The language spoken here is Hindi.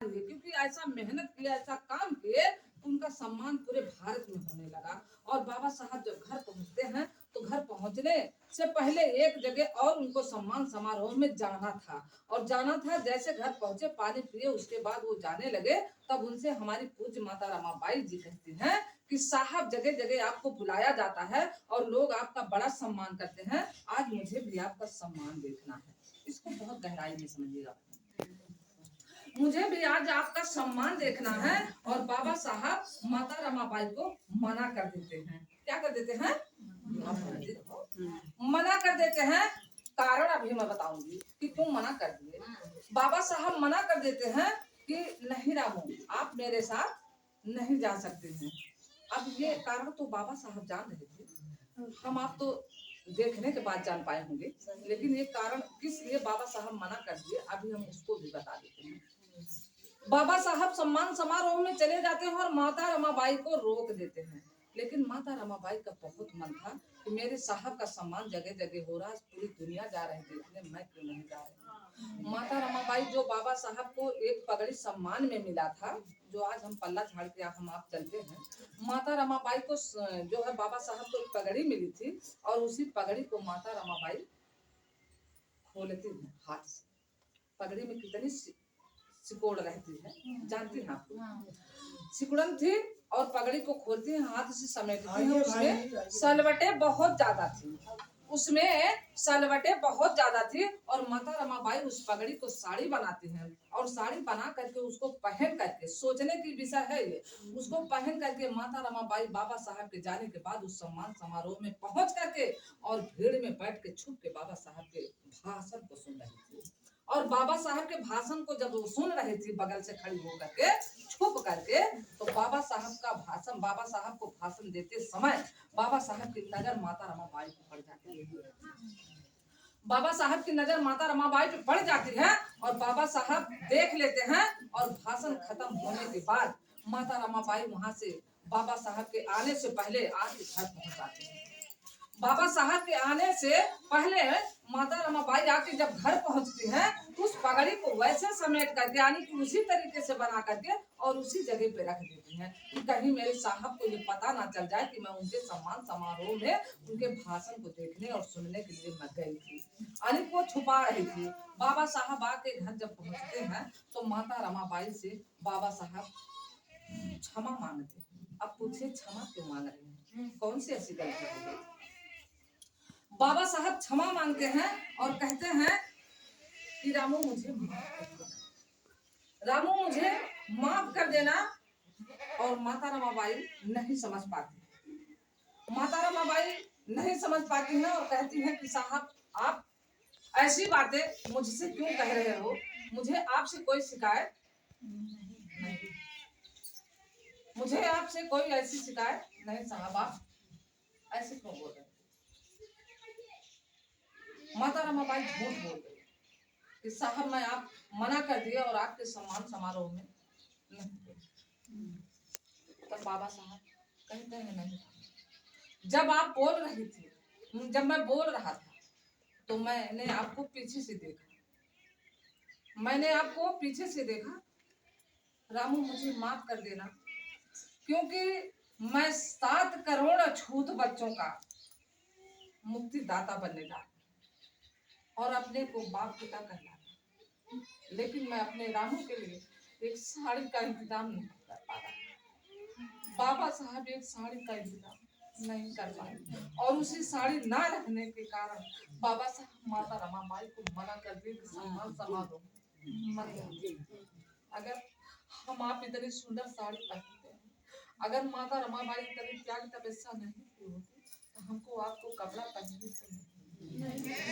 क्योंकि ऐसा मेहनत किया, ऐसा काम किए, उनका सम्मान पूरे भारत में होने लगा। और बाबा साहब जब घर पहुंचते हैं तो घर पहुंचने से पहले एक जगह और उनको सम्मान समारोह में जाना था। और जाना था, जैसे घर पहुंचे पानी पिए, उसके बाद वो जाने लगे, तब उनसे हमारी पूज्य माता रमाबाई जी कहती हैं कि साहब जगह जगह आपको बुलाया जाता है और लोग आपका बड़ा सम्मान करते हैं, आज मुझे भी आपका सम्मान देखना है। इसको बहुत गहराई में समझिएगा। मुझे भी आज आपका सम्मान देखना है। और बाबा साहब माता रमाबाई को मना कर देते हैं। क्या कर देते हैं? मना कर देते हैं। कारण अभी मैं बताऊंगी कि क्यों मना कर दिए। बाबा साहब मना कर देते हैं कि नहीं रामू, आप मेरे साथ नहीं जा सकते हैं। अब ये कारण तो बाबा साहब जान रहे थे, हम आप तो देखने के बाद जान पाए होंगे, लेकिन ये कारण किस लिए बाबा साहब मना कर दिए अभी हम उसको भी बता देते हैं। बाबा साहब सम्मान समारोह में चले जाते हैं और माता रमाबाई को रोक देते हैं। लेकिन माता रमाबाई का बहुत मन था कि मेरे साहब का सम्मान जगह जगह हो रहा है, पूरी दुनिया जा रही देखने, मैं क्यों नहीं जा रही। माता रमाबाई जो बाबा साहब को एक पगड़ी सम्मान में मिला था, जो आज हम पल्ला झाड़ के हम आप चलते हैं, माता रमाबाई को जो है बाबा साहब को एक पगड़ी मिली थी और उसी पगड़ी को माता रमाबाई खोलती है हाथ से। पगड़ी में कितनी सिकोड़ रहती है, जानती हैं आप? सिकुड़न थी और पगड़ी को खोलती है, हाथ से समेटती है। उसमें सलवटें बहुत ज्यादा थी, उसमें सलवटें बहुत ज्यादा थी। और माता रमाबाई उस पगड़ी को साड़ी बनाती हैं और साड़ी बना करके उसको पहन करके, सोचने की विषय है ये, उसको पहन करके माता रमाबाई बाबा साहब के जाने के बाद उस सम्मान समारोह में पहुंच करके और भीड़ में बैठ के छुप के बाबा साहब के भाषण को सुन रही थी। और बाबा साहब के भाषण को जब वो सुन रही थी बगल से खड़ी होकर के, छुप करके, तो बाबा साहब का भाषण, बाबा साहब को भाषण देते समय बाबा साहब की नजर माता रमाबाई पर पड़ जाती है। बाबा साहब की नजर माता रमाबाई पे पड़ जाती है और बाबा साहब देख लेते हैं। और भाषण खत्म होने के बाद माता रमाबाई वहां से बाबा साहब के आने से पहले आके घर पहुंच जाती है। बाबा साहब के आने से पहले माता रमाबाई आके जब घर पहुंचती हैं, उस पगड़ी को वैसे समेट करके, यानी कि उसी तरीके से बना करके और उसी जगह पे रख देती हैं कि कहीं मेरे साहब को ये पता ना चल जाए कि मैं उनके सम्मान समारोह में उनके भाषण को देखने और सुनने के लिए मैं गई थी, यानी वो छुपा रही थी। बाबा साहब आके घर जब पहुंचते हैं तो माता रमाबाई से बाबा साहब क्षमा मांगते हैं। अब पूछे क्षमा क्यों मांग रहे हैं, कौन सी ऐसी गलती हो गई? बाबा साहब क्षमा मांगते हैं और कहते हैं कि रामू मुझे माफ कर देना, रामू मुझे माफ कर देना। और माता रमाबाई नहीं समझ पाती, माता रमाबाई नहीं समझ पाती हैं और कहती हैं कि साहब आप ऐसी बातें मुझसे क्यों कह रहे हो, मुझे आपसे कोई शिकायत नहीं, मुझे आपसे कोई ऐसी शिकायत नहीं साहब, आप ऐसे क्यों बोल रहे हो? माता रमाबाई झूठ बोल गई कि साहब मैं आप मना कर दिया और आपके सम्मान समारोह में नहीं गई। तब बाबा साहब कहते हैं नहीं, जब आप बोल रही थी, जब मैं बोल रहा था तो मैंने आपको पीछे से देखा, मैंने आपको पीछे से देखा। रामू मुझे माफ कर देना, क्योंकि मैं 7 करोड़ अछूत बच्चों का मुक्तिदाता बनने जा और अपने को बाप पिता कहलाता, लेकिन मैं अपने रामू के लिए एक साड़ी का इंतजाम नहीं कर पा रहा। बाबा साहब एक साड़ी का इंतजाम नहीं कर पाए और उसी साड़ी ना रखने के कारण बाबा साहब माता रमाबाई को मना कर दिए कि सम्मान समारोह मत कीजिए। अगर हम आप इतनी सुंदर साड़ी पहनते हैं, अगर माता रमाबाई इतनी त्याग तपस्या नहीं की होती तो हमको आपको कपड़ा पहनने से नहीं